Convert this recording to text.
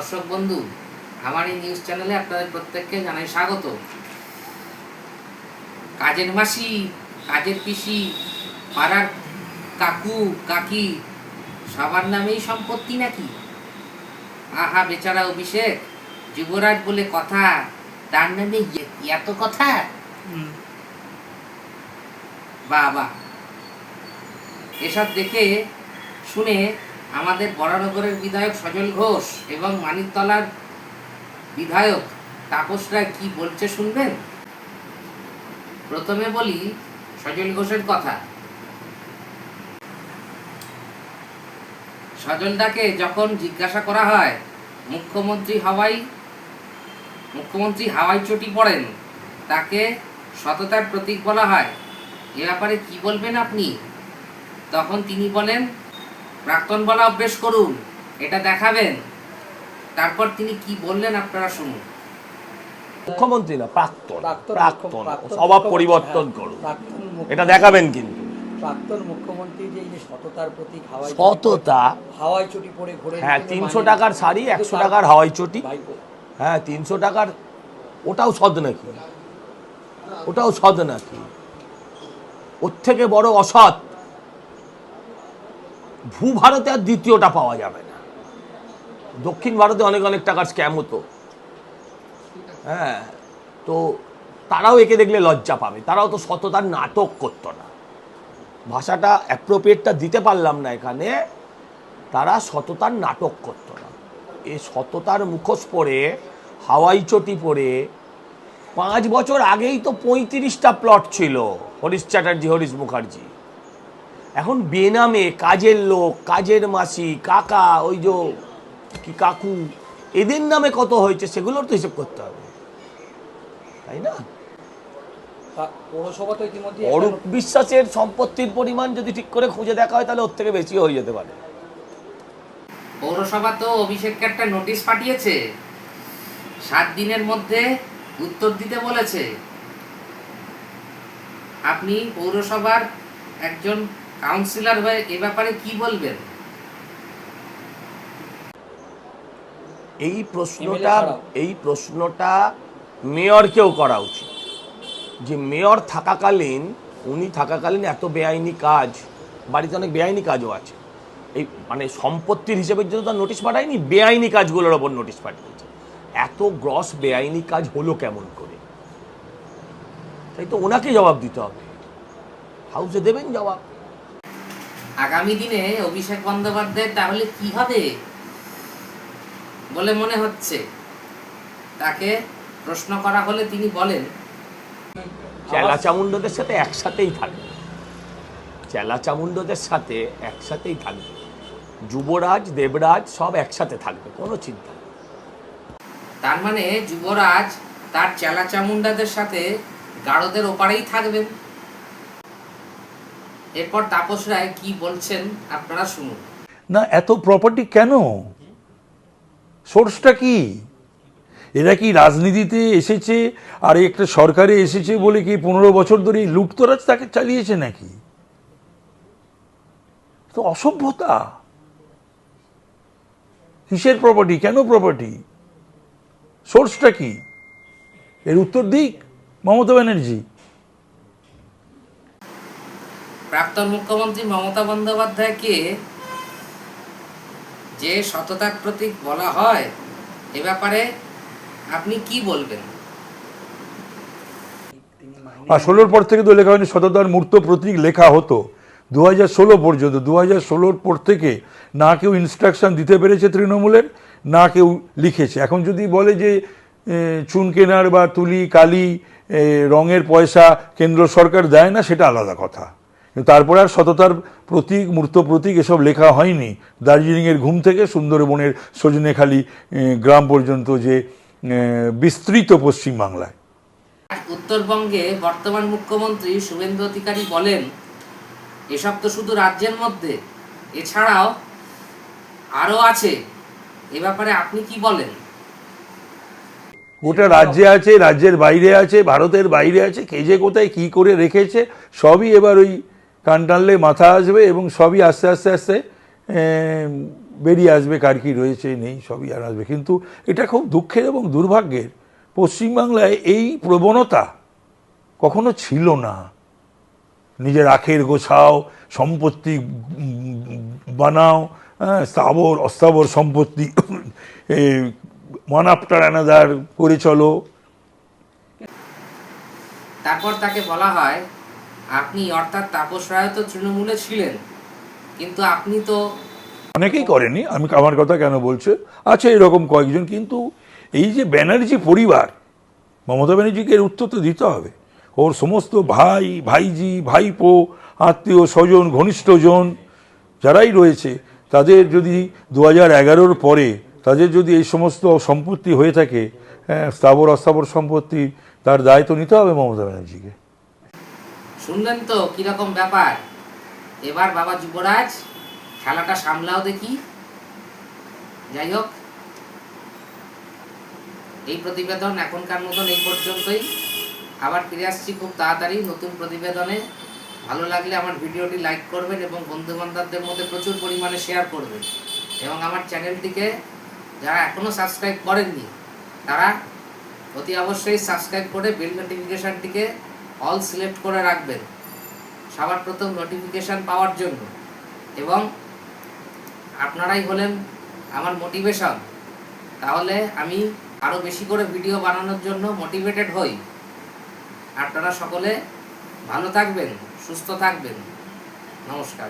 দর্শক বন্ধু, আমার এই নিউজ চ্যানেলে আপনাদের প্রত্যেককে জানাই স্বাগত। কাজের মাসি, কাজের পিসি, পাড়ার কাকু কাকি সবার নামেই সম্পত্তি নাকি? আহা বেচারা অভিষেক, যুবরাজ বলে কথা, তার নামে এত কথা? বাবা, এসব দেখে শুনে আমাদের বরানগরের বিধায়ক সজল ঘোষ এবং মানিকতলার বিধায়ক তাপস রায় কি বলছে শুনবেন। প্রথমে বলি সজল ঘোষের কথা। সজলদাকে যখন জিজ্ঞাসা করা হয় মুখ্যমন্ত্রী হাওয়াই চটি পড়েন, তাকে সততার প্রতীক বলা হয়, এ ব্যাপারে কি বলবেন আপনি? তখন তিনি বলেন, প্রাক্তন বলা অভ্যেস করুন, এটা দেখাবেন। তারপর তিনি কি বললেন আপনারা শুনুন। মুখ্যমন্ত্রী না, প্রাক্তন স্বভাব পরিবর্তন করুন, এটা দেখাবেন। কিন্তু প্রাক্তন মুখ্যমন্ত্রী যে সততার প্রতীক হাওয়াই চটি পরে ঘোরে, হ্যাঁ, 300 টাকার শাড়ি, 100 টাকার হাওয়াই চটি, হ্যাঁ 300 টাকার, ওটাও সদ নাকি? ওর থেকে বড় অসৎ ভারতে আর দ্বিতীয়টা পাওয়া যাবে না। দক্ষিণ ভারতে অনেক অনেক টাকার স্ক্যাম হতো, হ্যাঁ, তো তারাও একে দেখলে লজ্জা পাবে। তারাও তো সততার নাটক করতো না, ভাষাটা অ্যাপ্রোপ্রিয়েটটা দিতে পারলাম না এখানে। তারা সততার নাটক করতো না। এই সততার মুখোশ পরে, হাওয়াই চটি পরে 5 বছর আগেই তো 35টা প্লট ছিল হরিশ চ্যাটার্জি, হরিশ মুখার্জি। এখন বেনামে কাজের লোক, কাজের মাসি, কাকা, ওই যে কি কাকু, এদের নামে কত হয়েছে সেগুলোর তো হিসেব করতে হবে, তাই না? অরূপ বিশ্বাসের সম্পত্তির পরিমাণ যদি ঠিক করে খুঁজে দেখা হয় তাহলে ওর থেকে বেশি হয়ে যেতে পারে। পৌরসভা তো অভিষেককে একটা নোটিশ পাঠিয়েছে, 7 দিনের মধ্যে উত্তর দিতে বলেছে। আপনি পৌরসভার একজন কাউন্সিলর হয়ে এ ব্যাপারে কি বলবেন? এই প্রশ্নটা মেয়রকেও করা উচিত, যে মেয়র থাকাকালীন, উনি থাকাকালীন এত বেআইনি কাজ, বাড়িতে অনেক বেআইনি কাজও আছে, এই মানে সম্পত্তির হিসেবের জন্য তার নোটিশ পাঠায়নি, বেআইনি কাজগুলোর ওপর নোটিশ পাঠিয়েছে। এত গ্রস বেআইনি কাজ হলো কেমন করে? তাই তো ওনাকে জবাব দিতে হবে, হাউসে দেবেন জবাব। আগামী দিনে অভিষেক বন্দ্যোপাধ্যায় তাহলে কি হবে বলে মনে হচ্ছে? তাকে প্রশ্ন করা হলে তিনি বলেন, চেলা চামুন্ডদের সাথে একসাথেই থাকবে, যুবরাজ, দেবরাজ সব একসাথে থাকবে, কোনো চিন্তা নেই। তার মানে যুবরাজ তার চেলা চামুন্ডাদের সাথে গাড়োদের ওপারেই থাকবেন। এরপর তাপস রায় কি বলছেন আপনারা শুনুন। না, এত প্রপার্টি কেন? সোর্সটা কি? এরা কি রাজনীতিতে এসেছে আর একটা সরকারে এসেছে বলে কি 15 বছর ধরে লুটতরাজ তাকে চালিয়েছে নাকি? তো অসভ্যতা। কিসের প্রপার্টি, কেন প্রপার্টি, সোর্সটা কি? এর উত্তর দিক মমতা ব্যানার্জি। প্রাক্তন মুখ্যমন্ত্রী মমতা বন্দ্যোপাধ্যায়কে যে সততার প্রতীক বলা হয়, এ ব্যাপারে আপনি কি বলবেন? 16 পর থেকে তো লেখা হয়নি, সততার মূর্ত প্রতীক লেখা হতো 2016 পর্যন্ত। 2016 পর থেকে না কেউ ইনস্ট্রাকশন দিতে পেরেছে তৃণমূলের, না কেউ লিখেছে। এখন যদি বলে যে চুন কেনার বা তুলি কালি রঙের পয়সা কেন্দ্র সরকার দেয় না, সেটা আলাদা কথা। কিন্তু তারপরে আর সততার প্রতীক, মূর্ত প্রতীক এসব লেখা হয়নি। দার্জিলিংয়ের ঘুম থেকে সুন্দরবনের সজনেখালি গ্রাম পর্যন্ত যে বিস্তৃত পশ্চিমবাংলায়। উত্তরবঙ্গে বর্তমান মুখ্যমন্ত্রী শুভেন্দু অধিকারী বলেন, এসব তো শুধু রাজ্যের মধ্যে, এছাড়াও আরো আছে। এ ব্যাপারে আপনি কি বলেন? গোটা রাজ্যে আছে, রাজ্যের বাইরে আছে, ভারতের বাইরে আছে, কে যে কোথায় কি করে রেখেছে সবই এবার ওই কান টানলে মাথা আসবে, এবং সবই আস্তে আস্তে আস্তে বেরিয়ে আসবে কার কী রয়েছে নেই সবই আর আসবে। কিন্তু এটা খুব দুঃখের এবং দুর্ভাগ্যের, পশ্চিমবাংলায় এই প্রবণতা কখনো ছিল না। নিজের আখের গোছাও, সম্পত্তি বানাও, হ্যাঁ, স্থাবর অস্থাবর সম্পত্তি ওয়ান আফটার অ্যানাদার করে চলো। তারপর তাকে বলা হয়, আপনি অর্থাৎ তাপস রায় তো তৃণমূলে ছিলেন, কিন্তু আপনি তো অনেকেই করেনি, আমি আমার কথা কেন বলছে, আছে এরকম কয়েকজন। কিন্তু এই যে ব্যানার্জি পরিবার, মমতা ব্যানার্জিকে এর উত্তর তো দিতে হবে। ওর সমস্ত ভাই, ভাইজি, ভাইপো, আত্মীয় স্বজন, ঘনিষ্ঠজন যারাই রয়েছে, তাদের যদি 2011-র পরে তাদের যদি এই সমস্ত সম্পত্তি হয়ে থাকে, হ্যাঁ, স্থাবর অস্থাবর সম্পত্তি, তার দায় তো নিতে হবে মমতা ব্যানার্জিকে। শুনলেন তো কিরকম ব্যাপার। এবার বাবা যুবরাজ খেলাটা সামলাও দেখি। যাই হোক, এই প্রতিবেদন এখনকার মতন এই পর্যন্তই। আবার ফিরে আসছি খুব তাড়াতাড়ি নতুন প্রতিবেদনে। ভালো লাগলে আমার ভিডিওটি লাইক করবেন এবং বন্ধু বান্ধবদের মধ্যে প্রচুর পরিমাণে শেয়ার করবেন, এবং আমার চ্যানেলটিকে যারা এখনও সাবস্ক্রাইব করেননি তারা অতি অবশ্যই সাবস্ক্রাইব করে বেল নোটিফিকেশানটিকে অল সিলেক্ট করে রাখবেন সবার প্রথম নোটিফিকেশান পাওয়ার জন্য। এবং আপনারাই হলেন আমার মোটিভেশন, তাহলে আমি আরও বেশি করে ভিডিও বানানোর জন্য মোটিভেটেড হই। আপনারা সকলে ভালো থাকবেন, সুস্থ থাকবেন। নমস্কার।